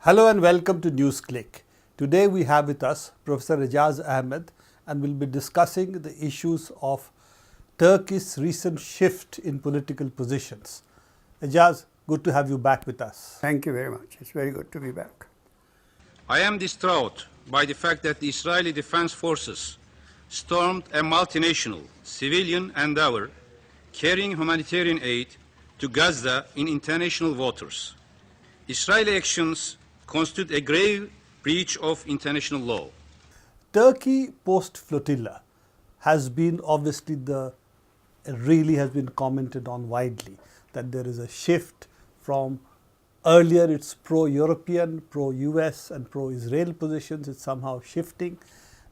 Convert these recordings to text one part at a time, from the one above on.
Hello and welcome to NewsClick. Today we have with us Professor Aijaz Ahmad and we'll be discussing the issues of Turkey's recent shift in political positions. Aijaz, good to have you back with us. Thank you very much. It's very good to be back. I am distraught by the fact that the Israeli Defense Forces stormed a multinational civilian endeavor carrying humanitarian aid to Gaza in international waters. Israeli actions constitute a grave breach of international law. Turkey post-flotilla has been obviously really has been commented on widely that there is a shift from earlier it's pro-European, pro-US and pro-Israel positions, it's somehow shifting.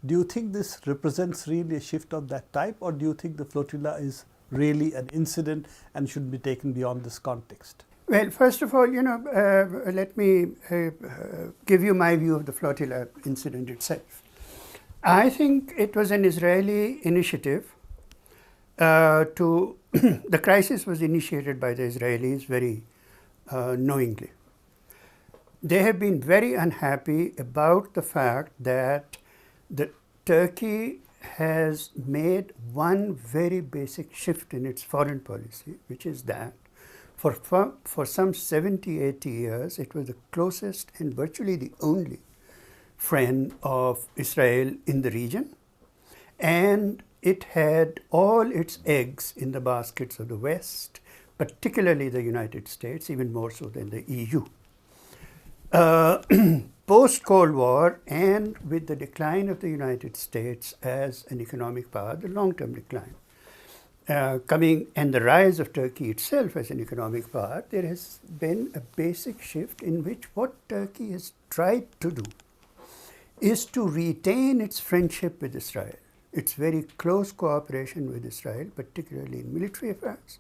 Do you think this represents really a shift of that type, or do you think the flotilla is really an incident and should be taken beyond this context? Well, first of all, let me give you my view of the flotilla incident itself. I think it was an Israeli initiative the crisis was initiated by the Israelis very knowingly. They have been very unhappy about the fact that Turkey has made one very basic shift in its foreign policy, which is that for some 70, 80 years, it was the closest and virtually the only friend of Israel in the region. And it had all its eggs in the baskets of the West, particularly the United States, even more so than the EU. Post-Cold War and with the decline of the United States as an economic power, the long-term decline, coming and the rise of Turkey itself as an economic power, there has been a basic shift in which what Turkey has tried to do is to retain its friendship with Israel, its very close cooperation with Israel, particularly in military affairs,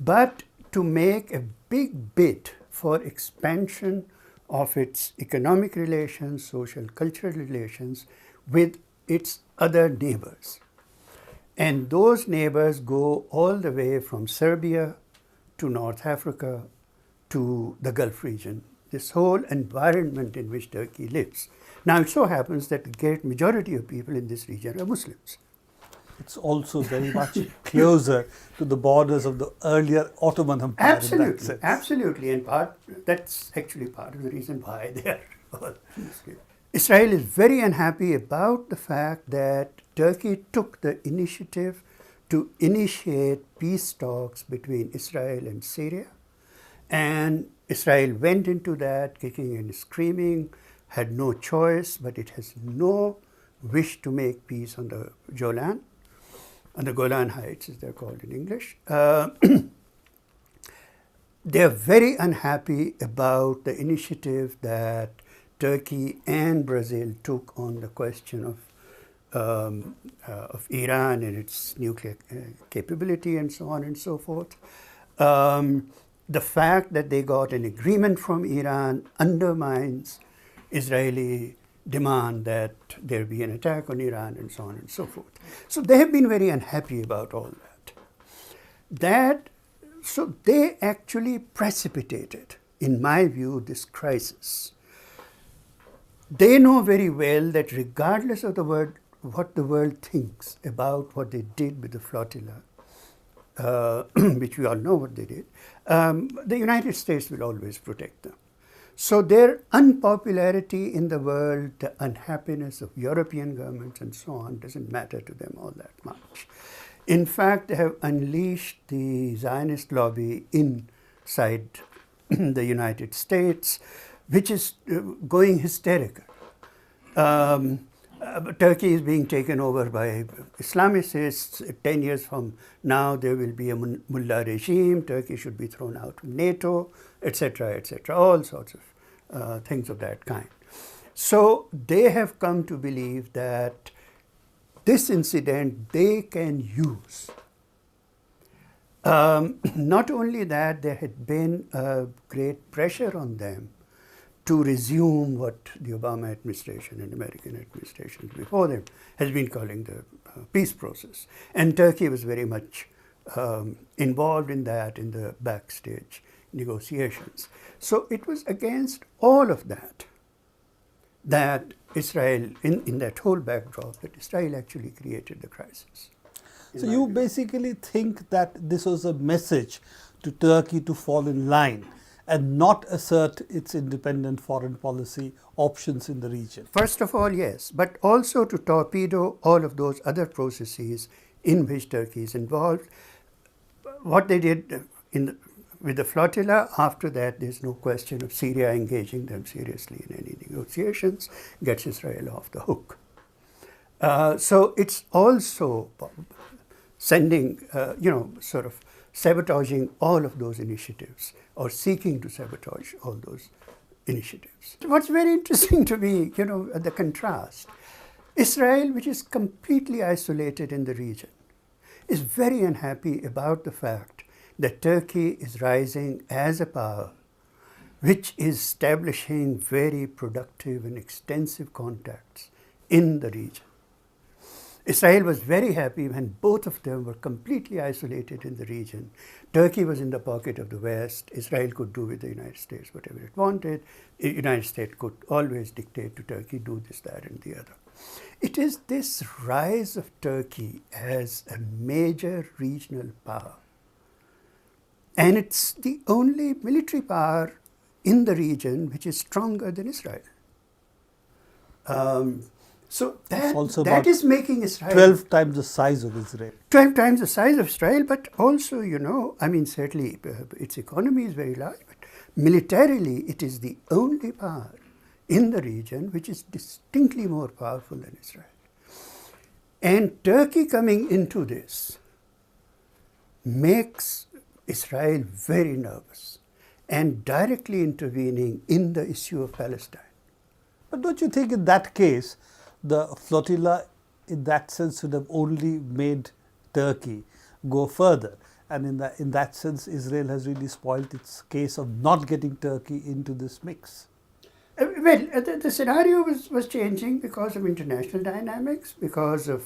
but to make a big bid for expansion of its economic relations, social, cultural relations with its other neighbors. And those neighbors go all the way from Serbia to North Africa to the Gulf region, this whole environment in which Turkey lives. Now, it so happens that the great majority of people in this region are Muslims. It's also very much closer to the borders of the earlier Ottoman Empire. Absolutely, in that sense. absolutely. And that's actually part of the reason why they are all Muslim. Israel is very unhappy about the fact that Turkey took the initiative to initiate peace talks between Israel and Syria. And Israel went into that kicking and screaming, had no choice, but it has no wish to make peace on the Golan Heights, as they're called in English. They're very unhappy about the initiative that Turkey and Brazil took on the question of Iran and its nuclear capability and so on and so forth. The fact that they got an agreement from Iran undermines Israeli demand that there be an attack on Iran and so on and so forth. So they have been very unhappy about all that. So they actually precipitated, in my view, this crisis. They know very well that regardless of what the world thinks about what they did with the flotilla, which we all know what they did, the United States will always protect them. So their unpopularity in the world, the unhappiness of European governments and so on, doesn't matter to them all that much. In fact, they have unleashed the Zionist lobby inside the United States, which is going hysterical. Turkey is being taken over by Islamists. 10 years from now, there will be a mullah regime. Turkey should be thrown out of NATO, etc., all sorts of things of that kind. So they have come to believe that this incident they can use. Not only that, there had been a great pressure on them to resume what the Obama administration and American administrations before them has been calling the peace process. And Turkey was very much involved in that in the backstage negotiations. So it was against all of that that Israel, in that whole backdrop, that Israel actually created the crisis. So you basically think that this was a message to Turkey to fall in line and not assert its independent foreign policy options in the region? First of all, yes, but also to torpedo all of those other processes in which Turkey is involved. What they did with the flotilla, after that, there's no question of Syria engaging them seriously in any negotiations, gets Israel off the hook. So it's also sending, sort of sabotaging all of those initiatives or seeking to sabotage all those initiatives. What's very interesting to me, the contrast, Israel, which is completely isolated in the region, is very unhappy about the fact that Turkey is rising as a power which is establishing very productive and extensive contacts in the region. Israel was very happy when both of them were completely isolated in the region. Turkey was in the pocket of the West. Israel could do with the United States whatever it wanted. The United States could always dictate to Turkey, do this, that, and the other. It is this rise of Turkey as a major regional power. And it's the only military power in the region which is stronger than Israel. So that is making Israel 12 times the size of Israel. 12 times the size of Israel, but also, certainly its economy is very large, but militarily it is the only power in the region which is distinctly more powerful than Israel. And Turkey coming into this makes Israel very nervous and directly intervening in the issue of Palestine. But don't you think in that case, the flotilla in that sense would have only made Turkey go further? And in that sense, Israel has really spoiled its case of not getting Turkey into this mix. The scenario was changing because of international dynamics, because of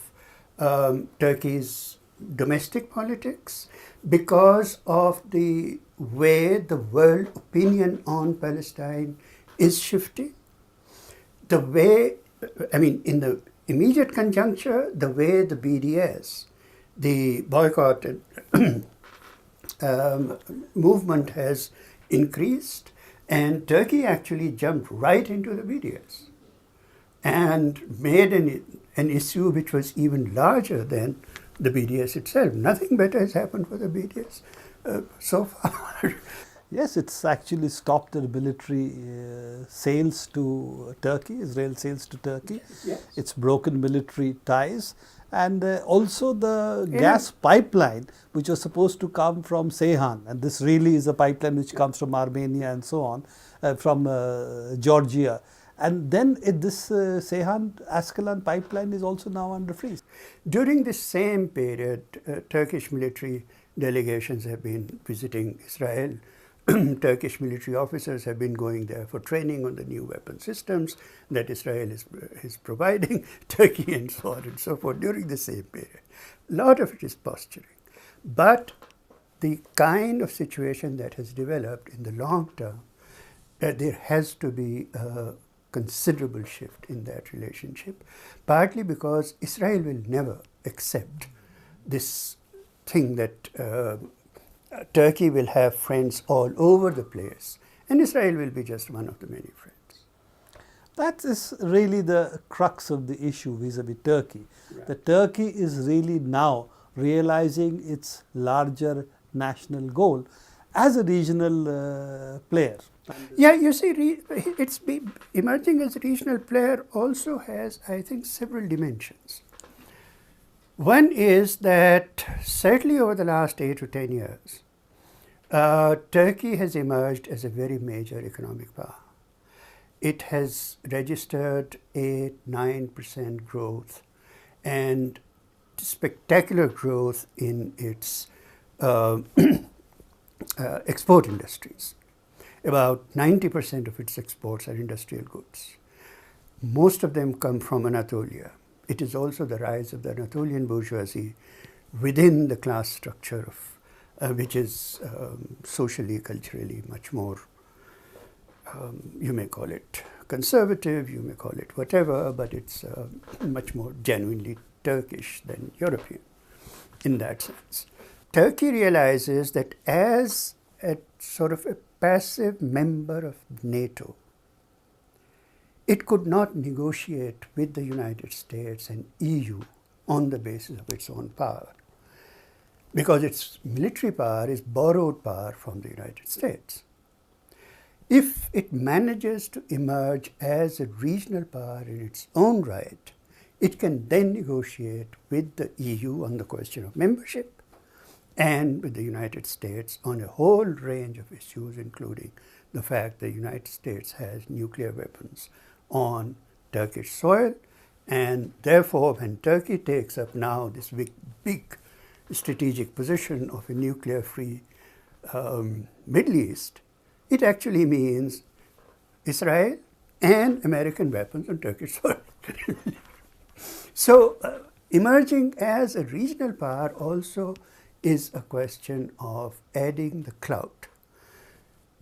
Turkey's domestic politics, because of the way the world opinion on Palestine is shifting, the way, in the immediate conjuncture, the way the BDS, the boycott movement has increased, and Turkey actually jumped right into the BDS and made an issue which was even larger than the BDS itself. Nothing better has happened for the BDS so far. Yes, it's actually stopped the military sales to Turkey, Israel sales to Turkey. Yes. It's broken military ties. And also the gas pipeline, which was supposed to come from Ceyhan, and this really is a pipeline which comes from Armenia and so on, from Georgia. And then this Ceyhan-Ascalon pipeline is also now under freeze. During this same period, Turkish military delegations have been visiting Israel. Turkish military officers have been going there for training on the new weapon systems that Israel is providing Turkey, and so on and so forth during the same period. A lot of it is posturing. But the kind of situation that has developed in the long term, there has to be a considerable shift in that relationship, partly because Israel will never accept this thing that Turkey will have friends all over the place, and Israel will be just one of the many friends. That is really the crux of the issue vis-a-vis Turkey. Right. That Turkey is really now realizing its larger national goal as a regional player. Yeah, you see, emerging as a regional player also has, I think, several dimensions. One is that certainly over the last 8 to 10 years, Turkey has emerged as a very major economic power. It has registered 8-9% growth and spectacular growth in its export industries. About 90% of its exports are industrial goods. Most of them come from Anatolia. It is also the rise of the Anatolian bourgeoisie within the class structure which is socially, culturally much more, you may call it conservative, you may call it whatever, but it's much more genuinely Turkish than European in that sense. Turkey realizes that as a sort of a passive member of NATO, it could not negotiate with the United States and EU on the basis of its own power, because its military power is borrowed power from the United States. If it manages to emerge as a regional power in its own right, it can then negotiate with the EU on the question of membership and with the United States on a whole range of issues, including the fact the United States has nuclear weapons on Turkish soil, and therefore when Turkey takes up now this big strategic position of a nuclear-free Middle East, it actually means Israel and American weapons on Turkish soil. So emerging as a regional power also is a question of adding the clout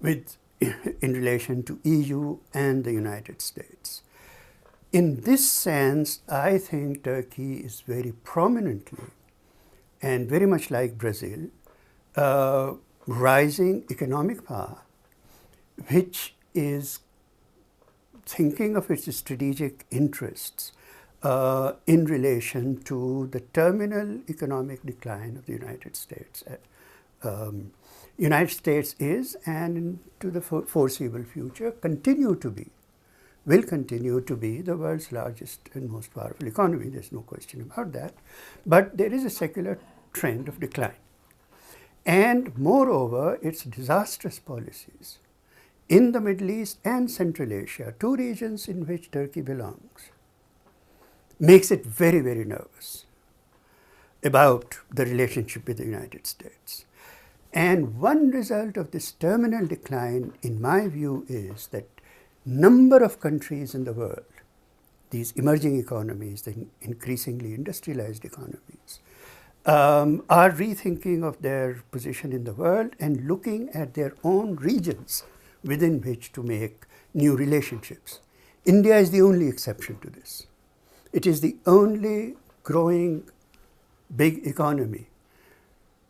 in relation to EU and the United States. In this sense, I think Turkey is very prominently, and very much like Brazil, rising economic power, which is thinking of its strategic interests in relation to the terminal economic decline of the United States. United States is, and into the foreseeable future, will continue to be the world's largest and most powerful economy. There's no question about that. But there is a secular trend of decline. And moreover, its disastrous policies in the Middle East and Central Asia, two regions in which Turkey belongs, makes it very, very nervous about the relationship with the United States. And one result of this terminal decline, in my view, is that number of countries in the world, these emerging economies, the increasingly industrialized economies, are rethinking of their position in the world and looking at their own regions within which to make new relationships. India is the only exception to this. It is the only growing big economy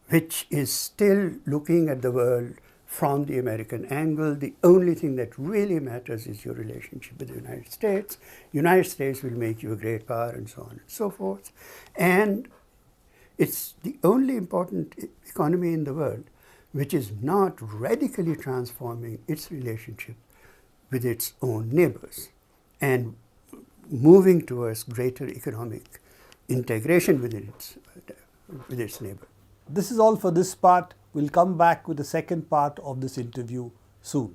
which is still looking at the world from the American angle. The only thing that really matters is your relationship with the United States. United States will make you a great power, and so on and so forth. And it's the only important economy in the world which is not radically transforming its relationship with its own neighbors and moving towards greater economic integration with its neighbor. This is all for this part. We'll come back with the second part of this interview soon.